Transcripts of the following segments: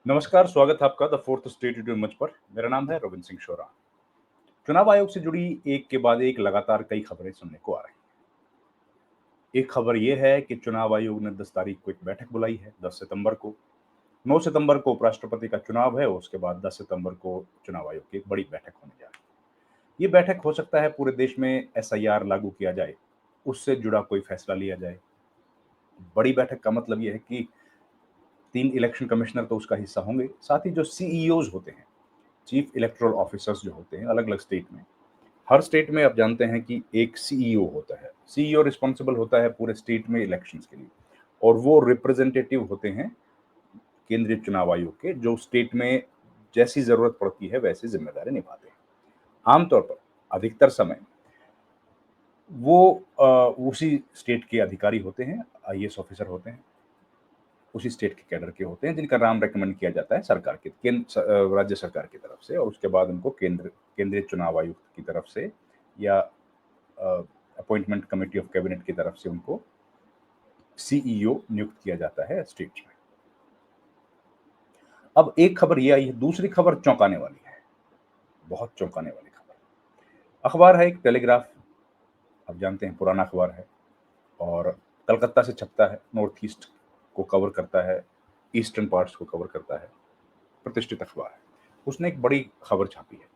नमस्कार, स्वागत है आपका द फोर्थ स्टेट यूट्यूब मंच पर। मेरा नाम है रविंद्र सिंह शोरा। चुनाव आयोग से जुड़ी एक के बाद एक लगातार कई खबरें सुनने को आ रही हैं। एक खबर ये है कि चुनाव आयोग ने 10 तारीख को एक बैठक बुलाई है, 10 सितंबर को। 9 सितंबर को उपराष्ट्रपति का चुनाव है, उसके बाद 10 सितंबर को चुनाव आयोग की एक बड़ी बैठक होने जा रही है। ये बैठक हो सकता है पूरे देश में एसआईआर लागू किया जाए, उससे जुड़ा कोई फैसला लिया जाए। बड़ी बैठक का मतलब ये है कि 3 इलेक्शन कमिश्नर तो उसका हिस्सा होंगे, साथ ही जो सीईओज होते हैं, चीफ इलेक्टोरल ऑफिसर्स जो होते हैं अलग-अलग स्टेट में, हर स्टेट में आप जानते हैं कि एक सीईओ होता है। सीईओ रिस्पॉन्सिबल होता है पूरे स्टेट में इलेक्शंस के लिए और वो रिप्रेजेंटेटिव होते हैं केंद्रीय चुनाव आयोग के, जो स्टेट में जैसी ज़रूरत पड़ती है वैसी ज़िम्मेदारी निभाते हैं। आमतौर पर अधिकतर समय वो उसी स्टेट के अधिकारी होते हैं, आईएएस ऑफिसर होते हैं, उसी स्टेट के कैडर के होते हैं जिनका नाम रिकमेंड किया जाता है सरकार के राज्य सरकार की तरफ से और उसके बाद उनको केंद्रीय चुनाव आयुक्त की तरफ से या अपॉइंटमेंट कमेटी ऑफ कैबिनेट की तरफ से उनको सीईओ नियुक्त किया जाता है स्टेट में। अब एक खबर ये आई है, दूसरी खबर चौंकाने वाली है, बहुत चौंकाने वाली खबर। अखबार है एक टेलीग्राफ, आप जानते हैं पुराना अखबार है और कलकत्ता से छपता है, नॉर्थ ईस्ट को कवर करता है, ईस्टर्न पार्ट्स को कवर करता है, प्रतिष्ठित अखबार है। उसने एक बड़ी खबर छापी है,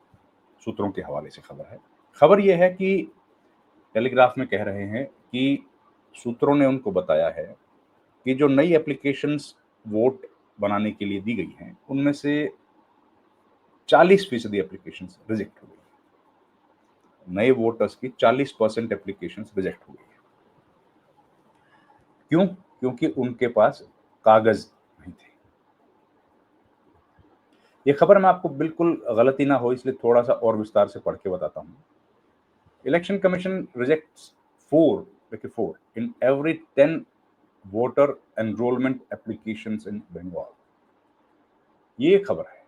सूत्रों के हवाले से खबर है। खबर यह है कि टेलीग्राफ में कह रहे हैं कि सूत्रों ने उनको बताया है कि जो नई एप्लीकेशंस वोट बनाने के लिए दी गई हैं, उनमें से 40% एप्लीकेशंस रिजेक्ट हो गई हैं। नए वोटर्स की 40% एप्लीकेशंस रिजेक्ट हो गई हैं। क्यों? क्योंकि उनके पास कागज नहीं थे। ये खबर मैं आपको बिल्कुल गलती ना हो इसलिए थोड़ा-सा और विस्तार से पढ़ के बताता हूँ। इलेक्शन कमीशन रिजेक्ट्स 4, देखिए 4 in every 10 voter enrolment applications in Bengal. ये खबर है।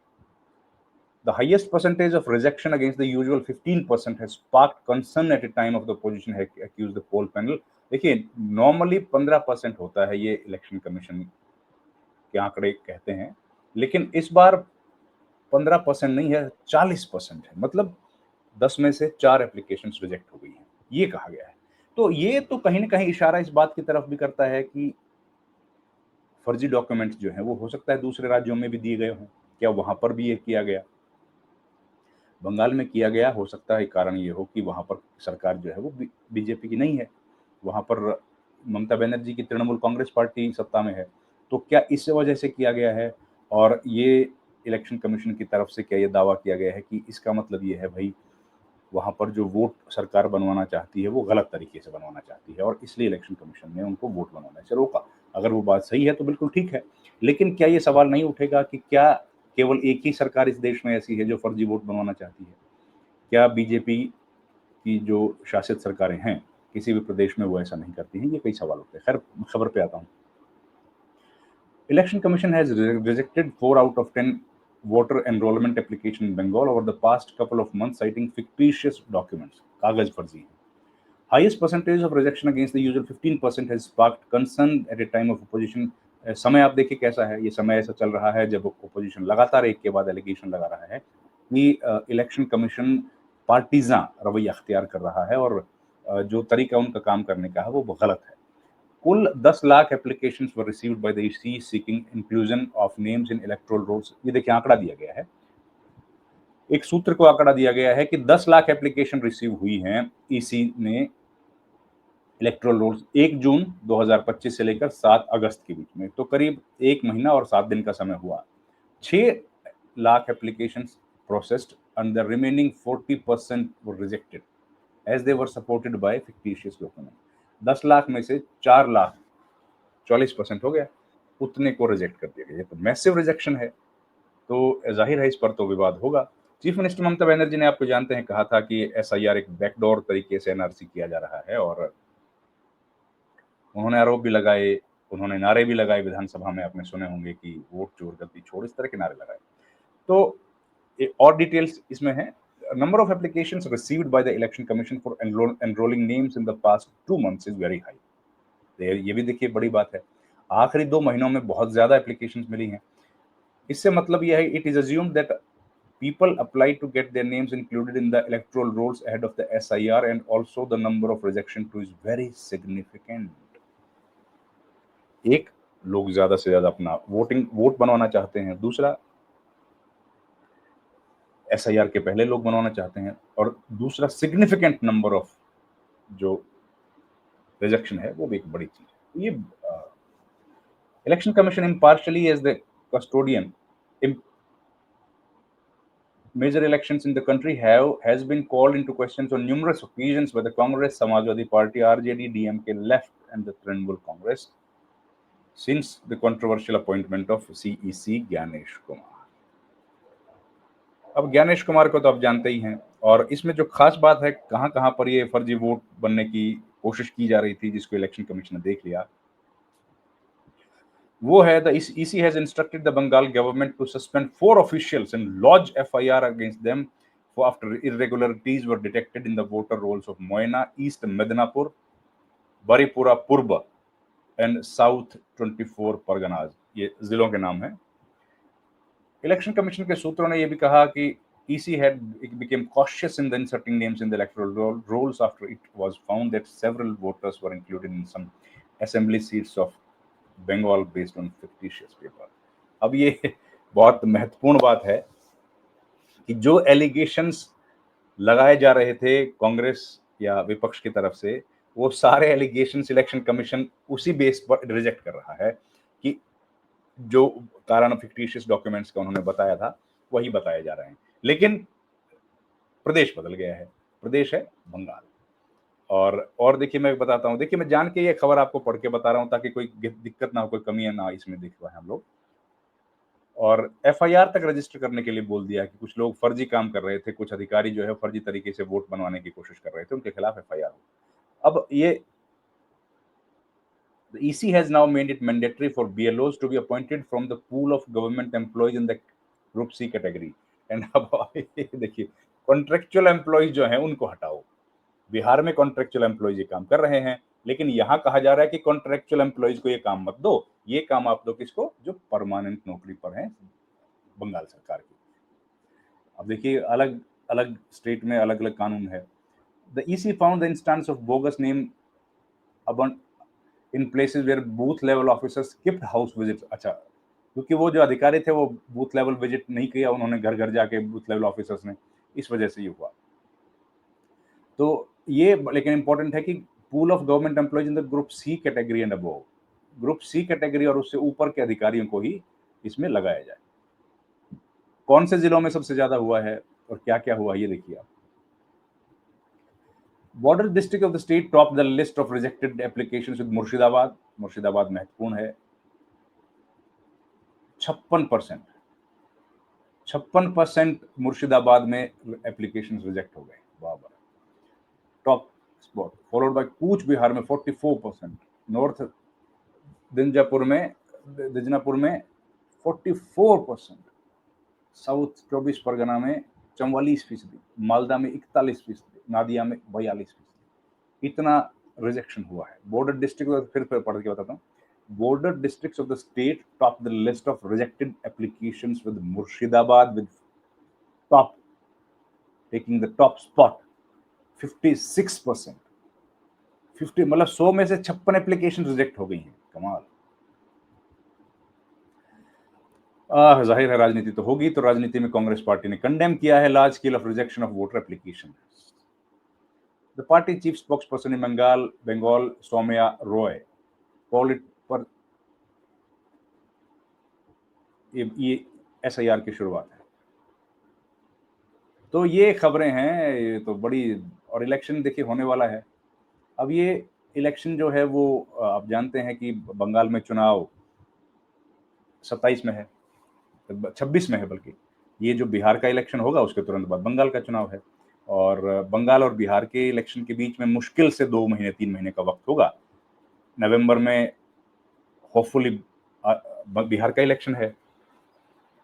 The highest percentage of rejection against the usual 15% has sparked concern at a time of the opposition had accused the poll panel. देखिए normally 15% होता है, ये election commission के आंकड़े कहते हैं, लेकिन इस बार 15% नहीं है, 40% है। मतलब 10 में से 4 एप्लीकेशंस रिजेक्ट हो गई हैं, ये कहा गया है। तो ये तो कहीं न कहीं इशारा इस बात की तरफ भी करता है कि फर्जी डॉक्यूमेंट्स जो हैं वो हो सकता है दूसरे राज्यों में भी दिए गए हों। क्या वहाँ पर भी ये किया गया? बंगाल में किया गया, हो सकता है कारण ये हो कि वहाँ पर सरकार जो है वो बीजेपी की नहीं है। वहाँ पर ममता बनर्जी की तृणमूल कांग्रेस पार्टी सत्ता में है। तो क्या इस वजह से किया गया है? और ये इलेक्शन कमीशन की तरफ से क्या ये दावा किया गया है कि इसका मतलब ये है भई वहाँ पर जो वोट सरकार बनवाना चाहती है वो गलत तरीके से बनवाना चाहती है और इसलिए इलेक्शन कमीशन ने उनको वोट बनवाने से रोका। अगर वो बात सही है तो बिल्कुल ठीक है। लेकिन क्या ये सवाल नहीं उठेगा कि क्या केवल एक ही सरकार इस देश में ऐसी है जो फर्जी वोट बनवाना चाहती है? क्या बीजेपी की जो शासित सरकारें हैं, किसी भी प्रदेश में वो ऐसा नहीं करती हैं? ये कई सवाल उठते हैं। खैर खबर पे आता हूँ। Election Commission has rejected 4 out of 10 voter enrollment application in Bengal over the past couple of months, citing fictitious documents. कागज फर्जी हैं. Highest percentage of rejection against the usual 15% has sparked concern at a time of opposition. समय आप देखिए कैसा है, ये समय ऐसा चल रहा है जब ओपोजिशन लगातार एक के बाद एलिगेशन लगा रहा है कि इलेक्शन कमीशन पार्टीज़ां रवैया अख्तियार कर रहा है और जो तरीका उनका काम करने का है वो गलत है। कुल 10 lakh applications were received by the EC seeking inclusion of names in electoral rolls. ये देखिए आंकड़ा दिया गया है, एक सूत्र को आंकड़ा दिया गया है कि 10 लाख एप्लीकेशन रिसीव हुई हैं ईसी ने इलेक्टोरल रोल्स 1 जून 2025 से लेकर 7 अगस्त के बीच में, तो करीब 1 महीना और 7 दिन का समय हुआ। 6 lakh applications processed and the remaining 40% were rejected as they were supported by fictitious document. 10 lakh में से 4 लाख 40% हो गया, उतने को रिजेक्ट कर दिया गया। ये तो मैसिव रिजेक्शन है, तो ज़ाहिर है इस पर तो विवाद होगा। चीफ मिनिस्टर ममता बनर्जी ने आपको जानते हैं कहा था कि एसआईआर एक बैकडोर तरीके से एनआरसी किया जा रहा है और उन्होंने आरोप भी लगाए, उन्होंने नारे भी लगाए विधानसभा में, आपने सुने होंगे कि वोट चोर गलती छोड़, इस तरह के नारे लगाए। तो और डिटेल्स इसमें है। Number of applications received by the election commission for enrolling names in the past 2 months is very high. ये भी देखिए बड़ी बात है। आखिरी 2 महीनों में बहुत ज़्यादा एप्लीकेशंस मिली हैं। इससे मतलब यह है, it is assumed that people apply to get their names included in the electoral rolls ahead of the SIR, and also the number of rejection too is very significant. एक, लोग ज्यादा से ज्यादा अपना वोट बनवाना चाहते हैं। दूसरा, SIR के पहले लोग बनवाना चाहते हैं। और दूसरा, सिग्निफिकेंट नंबर ऑफ जो रिजेक्शन है वो भी एक बड़ी चीज है। ये election commission impartially as the custodian major elections in the country has been called into questions on numerous occasions by the Congress, Samajwadi Party, RJD, DMK, Left, and the Trinamool Congress since the controversial appointment of CEC Gyanesh Kumar. अब ज्ञानेश कुमार को तो आप जानते ही हैं, और इसमें जो खास बात है, कहां कहां पर ये फर्जी वोट बनने की कोशिश की जा रही थी, जिसको इलेक्शन कमीशन ने देख लिया, वो है the EC has instructed the Bengal government to suspend 4 officials and lodge FIR against them for after irregularities were detected in the voter rolls of Moina, East Medinapur, Baripura Purba and South 24 Parganas. ये जिलों के नाम हैं। Election commission के सूत्रों ने यह भी कहा कि EC had became cautious in the inserting names in the electoral rolls after it was found that several voters were included in some assembly seats of Bengal based on fictitious paper. अब ये बहुत महत्वपूर्ण बात है कि जो एलिगेशंस लगाए जा रहे थे कांग्रेस या विपक्ष की तरफ से, वो सारे एलिगेशंस इलेक्शन कमीशन उसी बेस पर रिजेक्ट कर रहा है कि जो कारण फिक्टिशियस डॉक्यूमेंट्स का उन्होंने बताया था वही बताए जा रहे हैं। लेकिन प्रदेश बदल गया है, प्रदेश है बंगाल। और देखिए, मैं बताता हूँ, देखिए मैं जान के ये खबर आपको पढ़ के बता रहा हूँ ताकि कोई दिक्कत ना हो, कोई कमी ना इसमें देख पाए हम लोग। और FIR तक रजिस्टर करने के लिए बोल दिया कि कुछ लोग फर्जी काम कर रहे थे, कुछ अधिकारी जो है फर्जी तरीके से वोट बनवाने की कोशिश कर रहे थे, उनके खिलाफ FIR हो। अब ये The EC has now made it mandatory for BLOs to be appointed from the pool of government employees in the Group C category. And अब देखिए, कॉन्ट्रेक्चुअल एम्प्लॉइज जो हैं उनको हटाओ। बिहार में कॉन्ट्रेक्चुअल एम्प्लॉइज ये काम कर रहे हैं, लेकिन यहां कहा जा रहा है कि कॉन्ट्रेक्चुअल एम्प्लॉइज को ये काम मत दो, ये काम आप दो किसको, जो परमानेंट नौकरी पर हैं बंगाल सरकार की। अब देखिए, अलग अलग स्टेट में अलग अलग कानून है। The EC found the instance of bogus name in places where booth level officers skipped house visit. अच्छा, क्योंकि वो जो अधिकारी थे वो बूथ लेवल विजिट नहीं किया, उन्होंने घर घर जाके बूथ लेवल ऑफिसर्स ने, इस वजह से ये हुआ। तो ये लेकिन इंपॉर्टेंट है कि pool of government employees in the group C category and above, group C category और उससे ऊपर के अधिकारियों को ही इसमें लगाया जाए। कौन से जिलों में सबसे ज्यादा हुआ है और क्या क्या हुआ, ये देखिए आप। Border district of the state top the list of rejected applications with Murshidabad. Murshidabad महत्वपूर्ण है। 56% 56% मुर्शिदाबाद में एप्लीकेशंस रिजेक्ट हो गए। Babar top spot, followed by Cooch Behar में 44%, नॉर्थ दिंजापुर में दिजनापुर में 44%, साउथ 24 परगना में 44%, मालदा में 41%, नादिया में 42%। इतना रिजेक्शन हुआ है। बॉर्डर डिस्ट्रिक्ट, फिर पढ़ के बताता हूँ। Border districts of the state top the list of rejected applications with Murshidabad with taking the top spot 56%। 50 मतलब 100 में से 56 एप्लीकेशन रिजेक्ट हो गई हैं। कमाल। जाहिर है राजनीति तो होगी, तो राजनीति में कांग्रेस पार्टी ने कंडेम किया है large scale of rejection of voter application. The party chief spokesperson in Bengal Saumya Roy called it पर ये SIR की शुरुआत है। तो ये खबरें हैं, ये तो बड़ी। और इलेक्शन देखिए होने वाला है। अब ये इलेक्शन जो है वो आप जानते हैं कि बंगाल में चुनाव 27 में है, 26 में है, बल्कि ये जो बिहार का इलेक्शन होगा उसके तुरंत बाद बंगाल का चुनाव है। और बंगाल और बिहार के इलेक्शन के बीच में मुश्किल से 2 महीने 3 महीने का वक्त होगा। नवंबर में होपफुली बिहार का इलेक्शन है,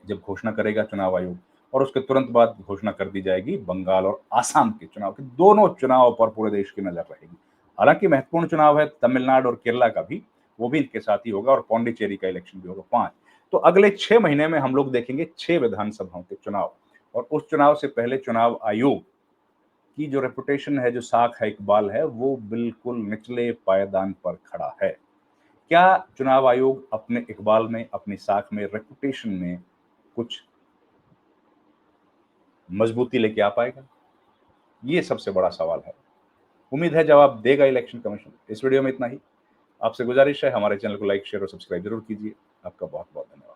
जब घोषणा करेगा चुनाव आयोग, और उसके तुरंत बाद घोषणा कर दी जाएगी बंगाल और आसाम के चुनाव की। दोनों चुनाव पर पूरे देश की नजर रहेगी। हालांकि महत्वपूर्ण चुनाव है तमिलनाडु और केरला का भी, वो भी इनके साथ ही होगा, और पौंडीचेरी का इलेक्शन भी होगा 5। तो अगले 6 महीने में हम लोग देखेंगे 6 विधानसभाओं के चुनाव, और उस चुनाव से पहले चुनाव आयोग की जो रेपुटेशन है, जो साख है, इकबाल है, वो बिल्कुल निचले पायदान पर खड़ा है। क्या चुनाव आयोग अपने इकबाल में, अपनी साख में, रेपुटेशन में कुछ मजबूती लेके आ पाएगा? ये सबसे बड़ा सवाल है। उम्मीद है जवाब देगा इलेक्शन कमीशन। इस वीडियो में इतना ही। आपसे गुजारिश है, हमारे चैनल को लाइक, शेयर और सब्सक्राइब जरूर कीजिए। आपका बहुत बहुत धन्यवाद।